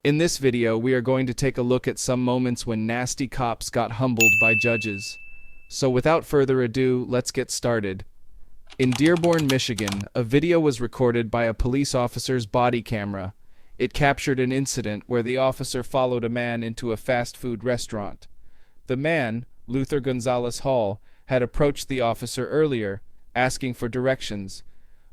In this video, we are going to take a look at some moments when nasty cops got humbled by judges. So without further ado, let's get started. In Dearborn, Michigan, a video was recorded by a police officer's body camera. It captured an incident where the officer followed a man into a fast food restaurant. The man, Luther Gonzalez Hall, had approached the officer earlier, asking for directions,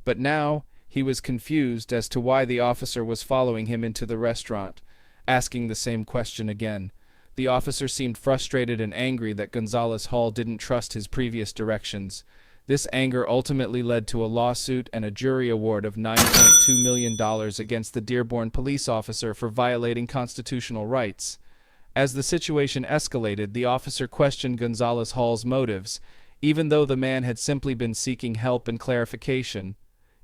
but now he was confused as to why the officer was following him into the restaurant, asking the same question again. The officer seemed frustrated and angry that Gonzalez Hall didn't trust his previous directions. This anger ultimately led to a lawsuit and a jury award of $9.2 million against the Dearborn police officer for violating constitutional rights. As the situation escalated, the officer questioned Gonzalez Hall's motives, even though the man had simply been seeking help and clarification.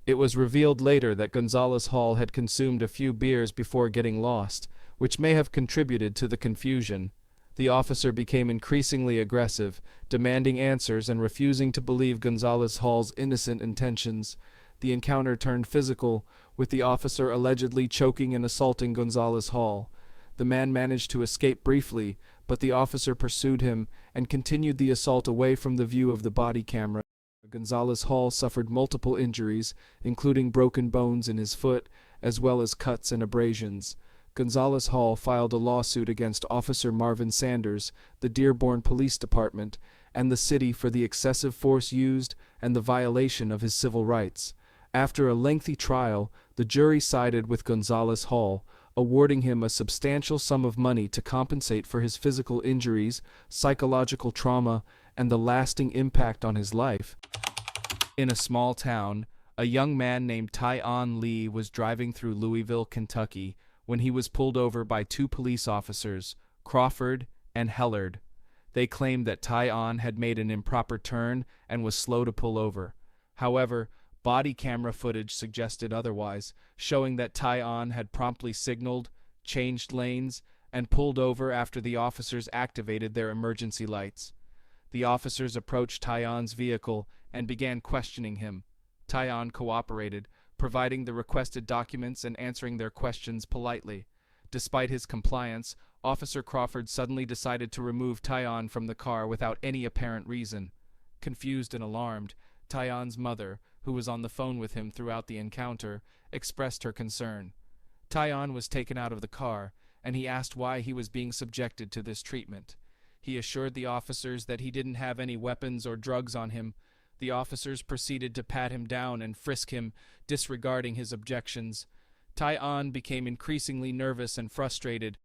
It was revealed later that Gonzalez Hall had consumed a few beers before getting lost, which may have contributed to the confusion. The officer became increasingly aggressive, demanding answers and refusing to believe Gonzalez Hall's innocent intentions. The encounter turned physical, with the officer allegedly choking and assaulting Gonzalez Hall. The man managed to escape briefly, but the officer pursued him and continued the assault away from the view of the body camera. Gonzalez Hall suffered multiple injuries, including broken bones in his foot, as well as cuts and abrasions. Gonzalez Hall filed a lawsuit against Officer Marvin Sanders, the Dearborn Police Department, and the city for the excessive force used and the violation of his civil rights. After a lengthy trial, the jury sided with Gonzalez Hall, awarding him a substantial sum of money to compensate for his physical injuries, psychological trauma, and the lasting impact on his life. In a small town, a young man named Tyon Lee was driving through Louisville, Kentucky, when he was pulled over by two police officers, Crawford and Hellard. They claimed that Tyon had made an improper turn and was slow to pull over. However, body camera footage suggested otherwise, showing that Tyon had promptly signaled, changed lanes, and pulled over after the officers activated their emergency lights. The officers approached Tyon's vehicle and began questioning him. Tyon cooperated, providing the requested documents and answering their questions politely. Despite his compliance, Officer Crawford suddenly decided to remove Tyon from the car without any apparent reason. Confused and alarmed, Tyon's mother, who was on the phone with him throughout the encounter, expressed her concern. Tyon was taken out of the car, and he asked why he was being subjected to this treatment. He assured the officers that he didn't have any weapons or drugs on him. The officers proceeded to pat him down and frisk him, disregarding his objections. Tyon became increasingly nervous and frustrated,